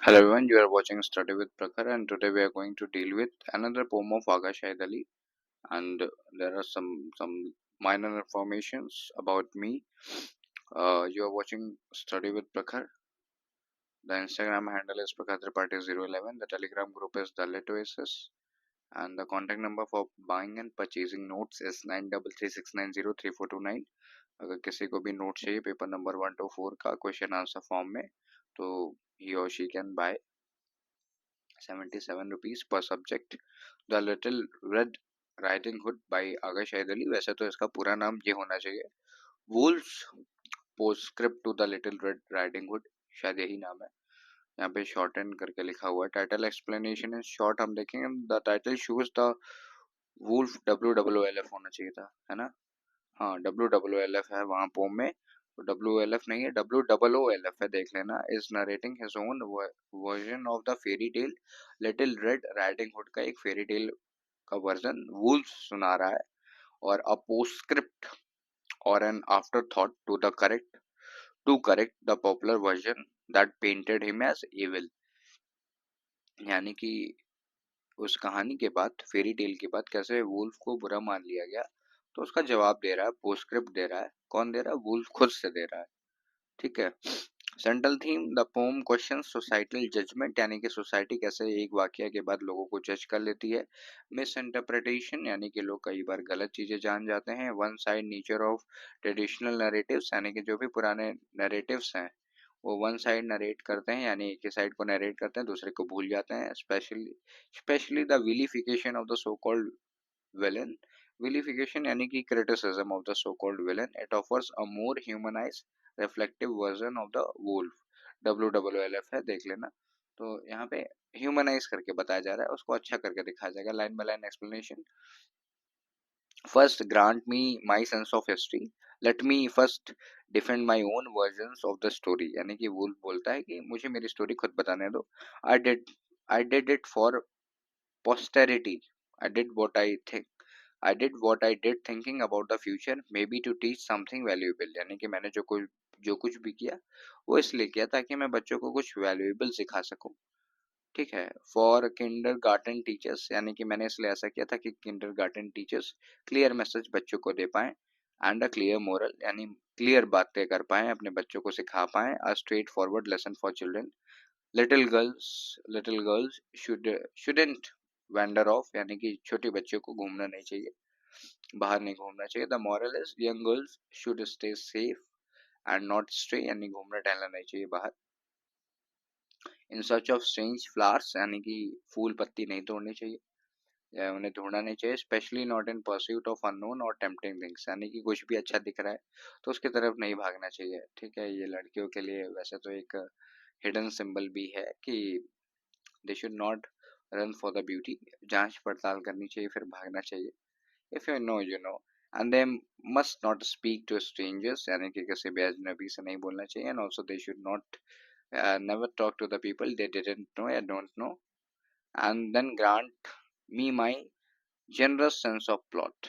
Hello everyone, you are watching Study with Prakhar, and today we are going to deal with another poem of Agha Shahid Ali, and there are some minor informations about me. You are watching Study with Prakhar. The Instagram handle is Prakhar Tripathi 011. The Telegram group is Dalit Oasis, and the contact number for buying and purchasing notes is 9336903429. अगर किसी को भी note चाहिए paper number 1 to 4 का question answer form में, तो he or she can buy 77 rupees per subject. The little red riding hood by Agha Shahid Ali. वैसे तो इसका पूरा नाम ये होना चाहिए, wolf's postscript to the little red riding hood, शायद यही नाम है. यहाँ पे शॉर्ट एंड करके लिखा हुआ है. टाइटल एक्सप्लेनेशन इन शॉर्ट हम देखेंगे. The title shows the wolf, WWLF होना चाहिए था, है ना. हाँ, WWLF है वहाँ पोम में, WLF नहीं है, WOOLF है, देख लेना. Is narrating his own version of the fairy tale little red riding hood का एक फेरी टेल का वर्जन वुल्फ सुना रहा है. और अ पोस्टस्क्रिप्ट और an afterthought to correct the popular version that painted him as evil. यानी कि उस कहानी के बाद, फेरी टेल के बाद कैसे वुल्फ को बुरा मान लिया गया, तो उसका जवाब दे रहा है, पोस्टस्क्रिप्ट दे रहा है. कौन दे रहा है? वुल्फ खुद से दे रहा है. ठीक है. Central theme the poem question societal judgement, यानी कि सोसाइटी कैसे एक वाकया के बाद लोगों को जज कर लेती है. मिस इंटरप्रिटेशन, यानी कि लोग कई बार गलत चीजें जान जाते हैं. One side nature of traditional narratives, यानी कि जो भी पुराने नरेटिव्स हैं वो वन साइड नरेट करते हैं, यानी एक ही साइड को नरेट करते हैं, दूसरे को भूल जाते हैं. Specially the vilification of the so called villain. Vilification यानी कि criticism of the so-called villain. It offers a more humanized, reflective version of the wolf. WWLF है, देख लेना. तो यहाँ पे ह्यूमनाइज करके बताया जा रहा है, उसको अच्छा करके दिखाया जाएगा. Line by line explanation. First grant me my sense of history, let me first defend my own versions of the story. यानी कि वुल्फ बोलता है कि मुझे मेरी स्टोरी खुद बताने दो. I did it for posterity. I did what I think. I did what I did thinking about the future, maybe to teach something valuable. यानी कि मैंने जो कुछ भी किया वो इसलिए किया ताकि मैं बच्चों को कुछ वैल्यूएबल सिखा सकूं. ठीक है. फॉर किंडर गार्डन टीचर्स, यानी कि मैंने इसलिए ऐसा किया था कि Kinder garden teachers clear message बच्चों को दे पाए. एंड अ क्लियर मोरल, यानी क्लियर बातें कर पाए, अपने बच्चों को सिखा पाए. A straight forward lesson for children. Little girls shouldn't wander of, यानी कि छोटे बच्चों को घूमना नहीं चाहिए, बाहर नहीं घूमना चाहिए. The moral is young girls should stay safe and not stray, यानी घूमना टहलना नहीं चाहिए बाहर. In search of strange flowers, यानी कि फूल पत्ती नहीं तोड़नी चाहिए या उन्हें ढूंढना नहीं चाहिए. Specially not in pursuit of unknown और टेम्पटिंग थिंग्स, यानी कि कुछ भी अच्छा दिख रहा है तो उसकी तरफ नहीं भागना चाहिए. ठीक है. ये लड़कियों के लिए वैसे तो एक हिडन सिंबल भी है कि they should not run for the beauty. जांच पड़ताल करनी चाहिए फिर भागना चाहिए. If you know you know. And they must not speak to strangers, यानी कि किसी भी अजनबी से नहीं बोलना चाहिए. And also they should not never talk to the people they didn't know या don't know. And then grant me my generous sense of plot.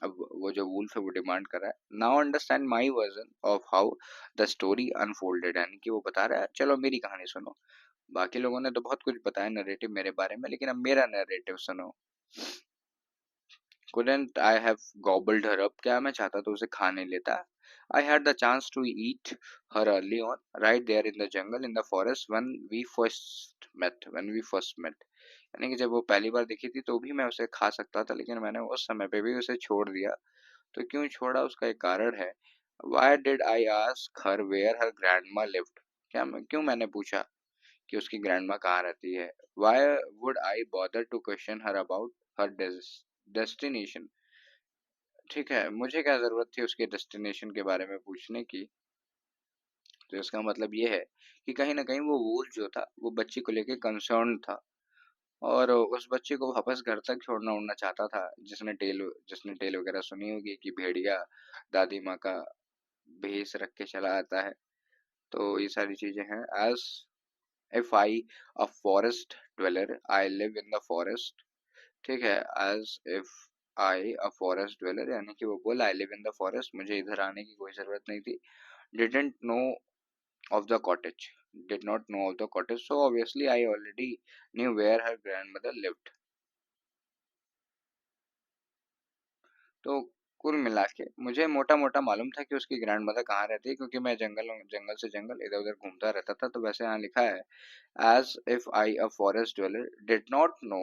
अब वो जो वुल्फ है वो डिमांड कर रहा है. Now understand my version of how the story unfolded, यानी कि वो बता रहा है चलो मेरी कहानी सुनो. बाकी लोगों ने तो बहुत कुछ बताया नरेटिव मेरे बारे में, लेकिन अब मेरा नरेटिव सुनो. Couldn't I have gobbled her up? क्या मैं चाहता तो उसे खा नहीं लेता. I had the chance to eat her early on, right there in the jungle, in the forest when we first met. यानी कि जब वो पहली बार दिखी थी तो भी मैं उसे खा सकता था, लेकिन मैंने उस समय पे भी उसे छोड़ दिया. तो क्यों छोड़ा उसका एक कारण है. Why did I ask her where her grandma lived? क्यों मैंने पूछा कि उसकी ग्रैंडमा कहाँ रहती है. Why would I bother to question her about her destination? ठीक है, मुझे क्या जरूरत थी उसके डेस्टिनेशन के बारे में पूछने की. तो इसका मतलब ये है कि कहीं ना कहीं वो वूल जो था वो बच्ची को लेके कंसर्न था, और उस बच्चे को वापस घर तक छोड़ना उड़ना चाहता था. जिसने टेल वगैरह सुनी होगी कि भेड़िया दादी माँ का भेष रख के चला आता है. तो ये सारी चीजें हैं. As if I a forest dweller, I live in the forest. ठीक है. As if I a forest dweller, यानी कि वो बोला I live in the forest, मुझे इधर आने की कोई जरूरत नहीं थी. Didn't know of the cottage, did not know of the cottage, so obviously I already knew where her grandmother lived. तो कुल मिला के मुझे मोटा मोटा मालूम था कि उसकी ग्रैंडमदर कहाँ रहती है, क्योंकि मैं जंगल जंगल से जंगल इधर उधर घूमता रहता था। तो वैसे यहाँ लिखा है, as if I a forest dweller did not know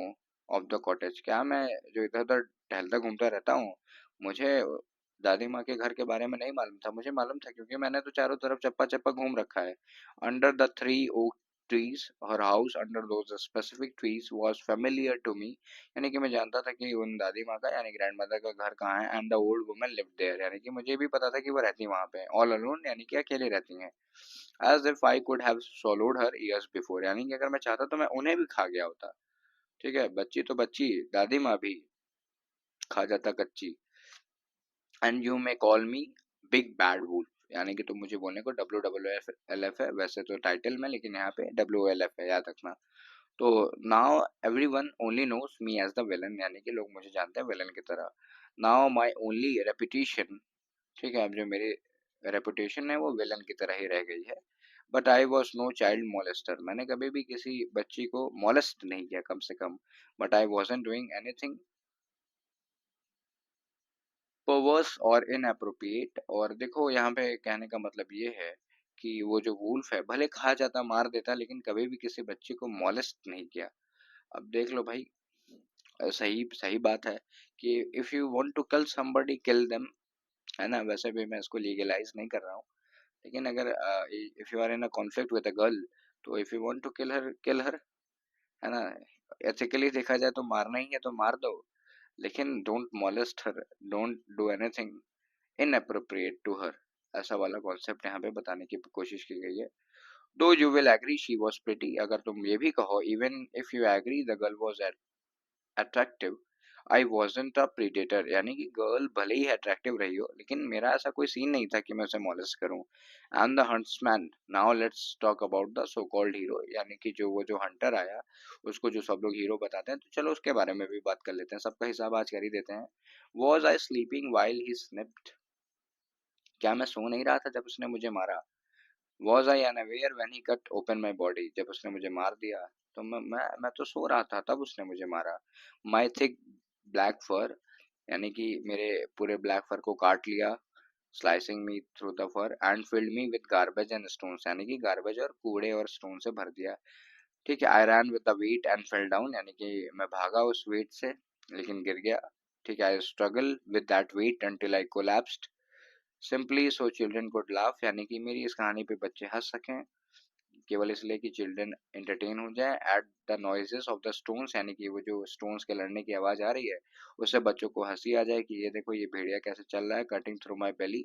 of the cottage. क्या मैं जो इधर उधर टहलता घूमता रहता हूँ, मुझे दादी माँ के घर के बारे में नहीं मालूम था? मुझे मालूम था, क्योंकि मैंने तो चारों तरफ चप्पा चप्पा घूम रखा है। Under the three oak trees, her house under those specific trees was familiar to me. यानी कि मैं जानता था कि उन दादी माँ का यानी ग्रैंड मदर का घर कहाँ है। And the old woman lived there, यानी कि मुझे भी पता था कि वो रहती वहाँ पे ऑल अलोन, यानी कि अकेली रहती हैं। As if I could have swallowed her ears before, यानी कि अगर मैं चाहता तो मैं उन्हें भी खा गया होता। ठीक है, बच्ची तो बच्ची, दादी माँ भी खा जाता कच्ची। And you may call me big bad wolf, यानी कि तुम मुझे बोलने को WWF है वैसे तो टाइटल में, लेकिन यहाँ पे WLF है, याद रखना। तो now every one only knows me as the villain, यानी कि लोग मुझे जानते हैं विलन की तरह। नाउ माई ओनली रेपुटेशन, ठीक है, अब जो मेरी रेपुटेशन है वो विलन की तरह ही रह गई है। But I was no child molester, मैंने कभी भी किसी बच्ची को मोलेस्ट नहीं किया कम से कम। But I wasn't doing anything perverse और इनअप्रोप्रिएट। और देखो यहाँ पे कहने का मतलब ये है कि वो जो वुल्फ है भले खा जाता मार देता, लेकिन कभी भी किसी बच्चे को मोलेस्ट नहीं किया। अब देख लो भाई, सही सही बात है कि if you want to kill somebody kill them, है ना। वैसे भी मैं इसको लीगलाइज नहीं कर रहा हूँ, लेकिन अगर if you are in a conflict with a girl, तो if you want to kill her, है ना। एथिकली देखा जाए तो मारना ही है तो मार दो, लेकिन don't molest her, don't do anything inappropriate to her. ऐसा वाला कॉन्सेप्ट यहाँ पे बताने की कोशिश की गई है। Though you will agree she was pretty, अगर तुम ये भी कहो even if you agree the girl was attractive, I wasn't a predator, यानी कि गर्ल भले ही अट्रैक्टिव रही हो, लेकिन मेरा ऐसा कोई सीन नहीं था कि मैं उसे मॉलेस्ट करूं। And the huntsman, now let's talk about the so called hero, यानी कि जो वो जो हंटर आया उसको जो सब लोग हीरो बताते हैं, तो चलो उसके बारे में भी बात कर लेते हैं, सबका हिसाब आज कर ही देते हैं। Was I sleeping while he snipped, क्या मैं सो नहीं रहा था जब उसने मुझे मारा? Was I unaware when he cut open my body, जब उसने मुझे मार दिया तो मैं तो सो रहा था तब उसने मुझे मारा। माई थिक ब्लैक फर, यानी कि मेरे पूरे ब्लैक फर को काट लिया, slicing me through the fur and filled me with garbage and stones, यानी कि गार्बेज और कूड़े और स्टोन से भर दिया। ठीक है, I ran with the weight and fell down, यानी कि मैं भागा उस वेट से लेकिन गिर गया। ठीक है, I struggle with that weight until I collapsed simply so children could laugh, यानी कि मेरी इस कहानी पे बच्चे हंस सकें, केवल इसलिए कि चिल्ड्रन एंटरटेन हो जाए। At the noises of the stones, यानी कि वो जो स्टोन्स के लड़ने की आवाज आ रही है उससे बच्चों को हंसी आ जाए कि ये देखो ये भेड़िया कैसे चल रहा है, कटिंग थ्रू माई बेली,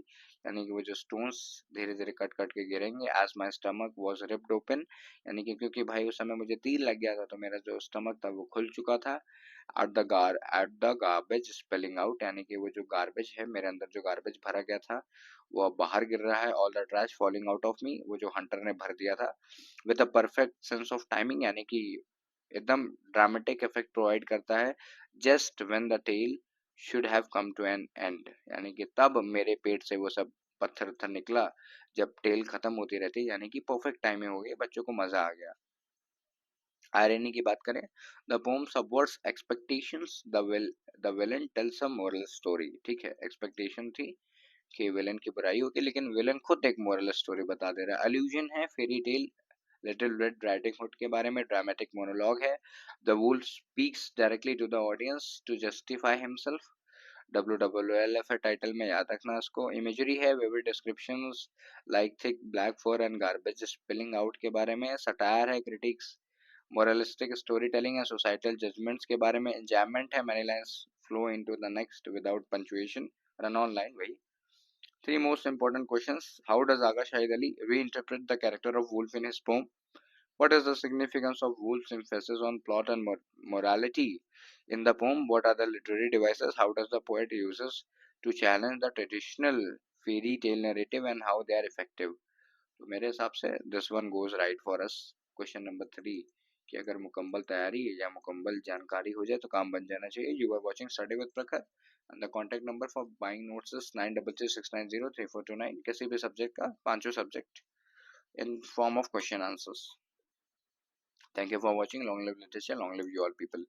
यानी कि वो जो स्टोन्स धीरे धीरे कट कट के गिरेंगे। As my stomach was ripped open, यानी कि क्योंकि भाई उस समय मुझे तीर लग गया था तो मेरा जो स्टमक था वो खुल चुका था। At the garbage spelling out, यानी कि वो जो गार्बेज है मेरे अंदर जो गार्बेज भरा गया था वो अब बाहर गिर रहा है। All the trash falling out of me, वो जो हंटर ने भर दिया था with a perfect sense of timing, यानी कि एकदम ड्रामेटिक इफेक्ट प्रोवाइड करता है। Just when the tale should have come to an end, यानी कि तब मेरे पेट से वो सब पत्थर उत्थर निकला जब टेल खत्म होती रहती, यानी कि परफेक्ट टाइमिंग हो गई, बच्चों को मजा आ गया। आयरनी की बात करें, the poem subverts expectations, the villain tells a moral story. ठीक है, एक्सपेक्टेशन थी कि विलन की बुराई होगी, लेकिन विलन खुद एक मोरल स्टोरी बता दे रहा है। अल्यूजन है fairy tale little red riding hood के बारे में, ड्रामेटिक मोनोलॉग है। The wolf speaks directly to the audience to justify himself, WWLF है टाइटल में, याद रखना इसको। इमेजरी है, vivid descriptions like thick black fur and garbage spilling out के बारे में। सटायर है, क्रिटिक्स मोरलिस्टिक स्टोरी टेलिंग है, सोसाइटल जजमेंट्स के बारे में। एंजॉयमेंट है, many lines flow into the next without punctuation, run on line वही। Three most important questions. How does Aga Shahid Ali reinterpret the character of Wolf in his poem? What is the significance of Wolf's emphasis on plot and morality in the poem? What are the literary devices? How does the poet uses to challenge the traditional fairy tale narrative and how they are effective? तो मेरे हिसाब से this one goes right for us. Question number 3, कि अगर मुकम्मल तैयारी या मुकम्मल जानकारी हो जाए तो काम बन जाना चाहिए। You are watching study with Prakhar and the contact number for buying notes is 9336903429, किसी भी सब्जेक्ट का, पांचों subject in form of question answers. Thank you for watching. Long live literature, long live you all people.